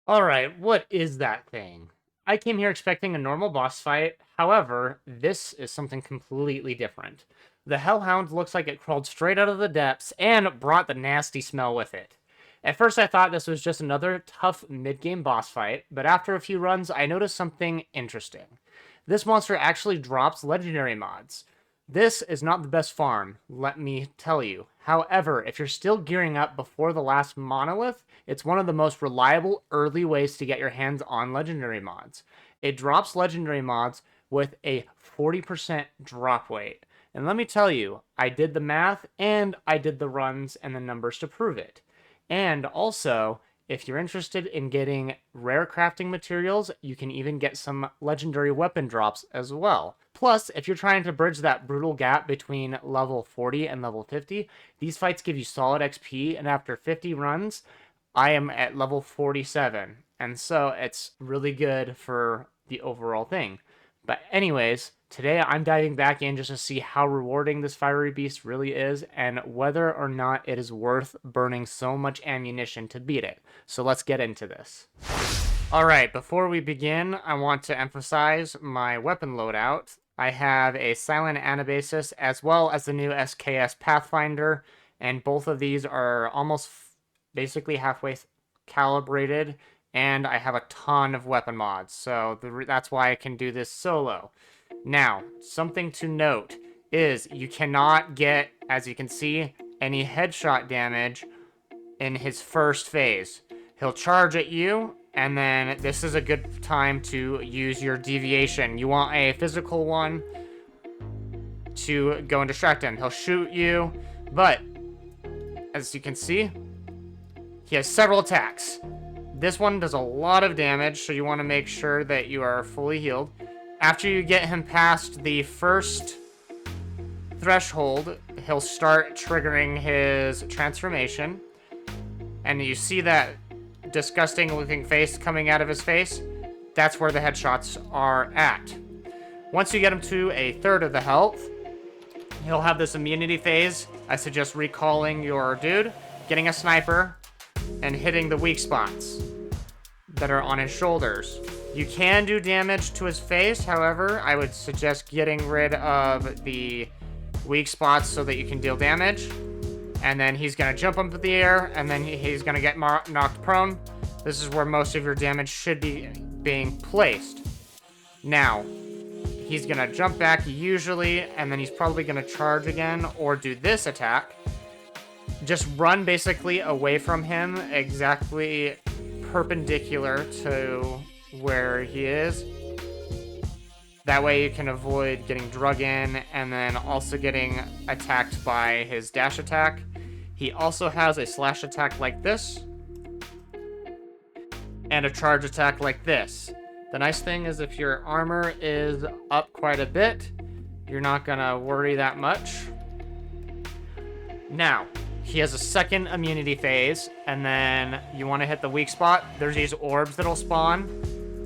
Alright, what is that thing? I came here expecting a normal boss fight, however, this is something completely different. The Hellhound looks like it crawled straight out of the depths and brought the nasty smell with it. At first I thought this was just another tough mid-game boss fight, but after a few runs I noticed something interesting. This monster actually drops legendary mods. This is not the best farm, let me tell you. However, if you're still gearing up before the last monolith, it's one of the most reliable early ways to get your hands on legendary mods. It drops legendary mods with a 40% drop rate. And let me tell you, I did the math and I did the runs and the numbers to prove it. And also, if you're interested in getting rare crafting materials, you can even get some legendary weapon drops as well. Plus, if you're trying to bridge that brutal gap between level 40 and level 50, these fights give you solid XP, and after 50 runs, I am at level 47. And so it's really good for the overall thing. But anyways, today I'm diving back in just to see how rewarding this fiery beast really is and whether or not it is worth burning so much ammunition to beat it. So let's get into this. Alright, before we begin, I want to emphasize my weapon loadout. I have a Silent Anabasis as well as the new SKS Pathfinder, and both of these are almost basically halfway calibrated, and I have a ton of weapon mods, so that's why I can do this solo. Now, something to note is you cannot get, as you can see, any headshot damage in his first phase. He'll charge at you, and then this is a good time to use your deviation. You want a physical one to go and distract him. He'll shoot you, but as you can see, he has several attacks. This one does a lot of damage, so you want to make sure that you are fully healed. After you get him past the first threshold, he'll start triggering his transformation. And you see that disgusting looking face coming out of his face? That's where the headshots are at. Once you get him to a third of the health, he'll have this immunity phase. I suggest recalling your dude, getting a sniper, and hitting the weak spots that are on his shoulders. You can do damage to his face, however, I would suggest getting rid of the weak spots so that you can deal damage. And then he's going to jump up into the air, and then he's going to get knocked prone. This is where most of your damage should be being placed. Now, he's going to jump back usually, and then he's probably going to charge again, or do this attack. Just run basically away from him, exactly perpendicular to where he is. That way you can avoid getting drug in and then also getting attacked by his dash attack. He also has a slash attack like this and a charge attack like this. The nice thing is if your armor is up quite a bit, you're not gonna worry that much. Now, he has a second immunity phase, and then you want to hit the weak spot. There's these orbs that'll spawn.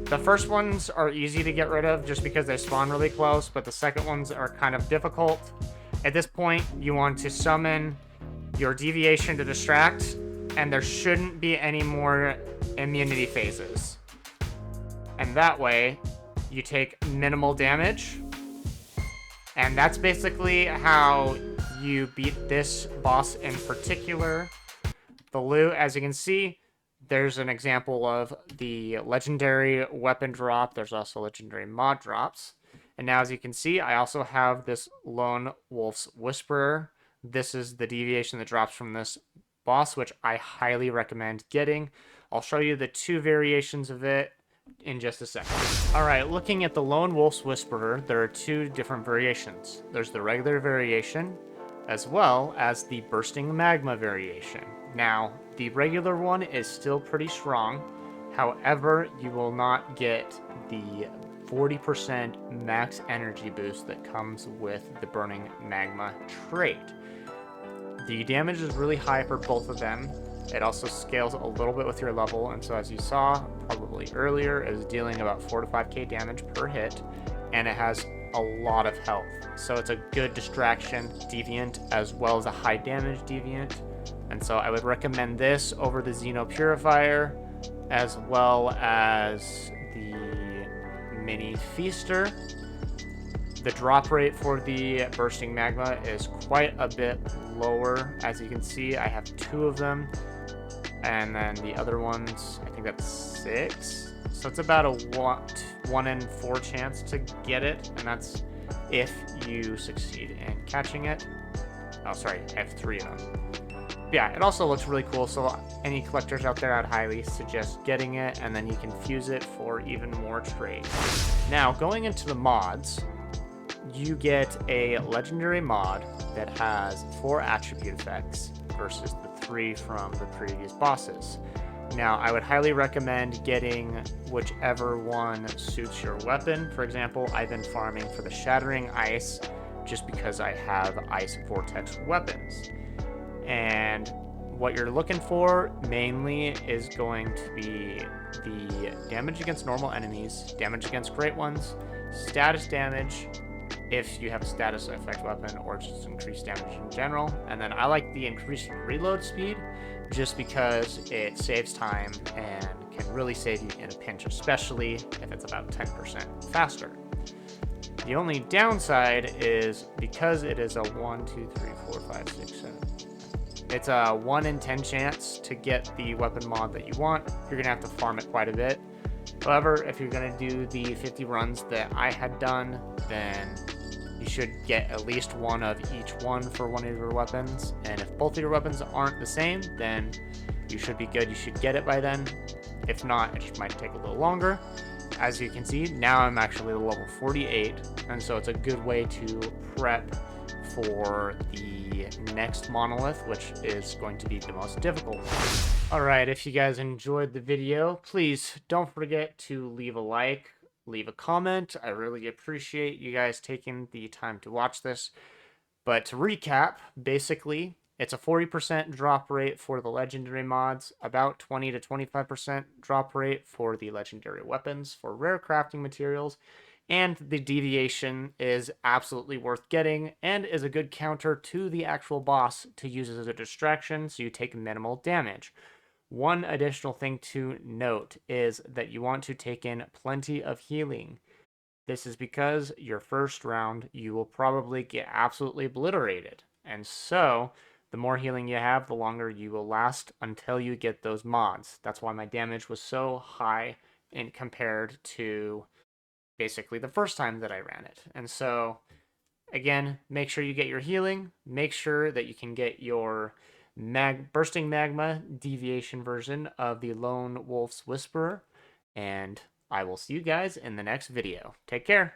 The first ones are easy to get rid of just because they spawn really close, but the second ones are kind of difficult. At this point, you want to summon your deviation to distract, and there shouldn't be any more immunity phases. And that way, you take minimal damage. And that's basically how you beat this boss in particular. The loot, as you can see, there's an example of the legendary weapon drop. There's also legendary mod drops. And now, as you can see, I also have this Lone Wolf's Whisperer. This is the deviation that drops from this boss, which I highly recommend getting. I'll show you the two variations of it in just a second. Alright, looking at the Lone Wolf's Whisperer, there are two different variations. There's the regular variation, as well as the Bursting Magma variation. Now, the regular one is still pretty strong. However, you will not get the 40% max energy boost that comes with the Burning Magma trait. The damage is really high for both of them. It also scales a little bit with your level, and so as you saw probably earlier, is dealing about 4 to 5k damage per hit, and it has a lot of health. So it's a good distraction deviant as well as a high damage deviant. And so I would recommend this over the Xeno Purifier as well as the mini feaster. The drop rate for the bursting magma is quite a bit lower. As you can see, I have 2 of them, and then the other ones, I think that's 6. So it's about a 1 in 4 chance to get it, and that's if you succeed in catching it. Oh, sorry, I have 3 of them. Yeah, it also looks really cool, so any collectors out there, I'd highly suggest getting it, and then you can fuse it for even more trades. Now, going into the mods, you get a legendary mod that has 4 attribute effects versus the 3 from the previous bosses. Now, I would highly recommend getting whichever one suits your weapon. For example, I've been farming for the Shattering Ice just because I have Ice Vortex weapons. And what you're looking for mainly is going to be the damage against normal enemies, damage against great ones, status damage, if you have a status effect weapon, or just increased damage in general. And then I like the increased reload speed just because it saves time and can really save you in a pinch, especially if it's about 10% faster. The only downside is because it is a 1, 2, 3, 4, 5, 6, 7. It's a 1 in 10 chance to get the weapon mod that you want. You're gonna have to farm it quite a bit. However, if you're gonna do the 50 runs that I had done, then you should get at least 1 of each one for one of your weapons. And if both of your weapons aren't the same, then you should be good. You should get it by then. If not, it just might take a little longer. As you can see, now I'm actually level 48, and so it's a good way to prep for the next monolith, which is going to be the most difficult. Alright, if you guys enjoyed the video, please don't forget to leave a like, leave a comment. I really appreciate you guys taking the time to watch this. But to recap, basically, it's a 40% drop rate for the legendary mods, about 20 to 25% drop rate for the legendary weapons for rare crafting materials, and the deviation is absolutely worth getting and is a good counter to the actual boss to use as a distraction so you take minimal damage. One additional thing to note is that you want to take in plenty of healing. This is because your first round you will probably get absolutely obliterated, and so the more healing you have, the longer you will last until you get those mods. That's why my damage was so high in compared to basically the first time that I ran it. And so, again, make sure you get your healing. Make sure that you can get your bursting magma deviation version of the Lone Wolf's Whisperer. And I will see you guys in the next video. Take care.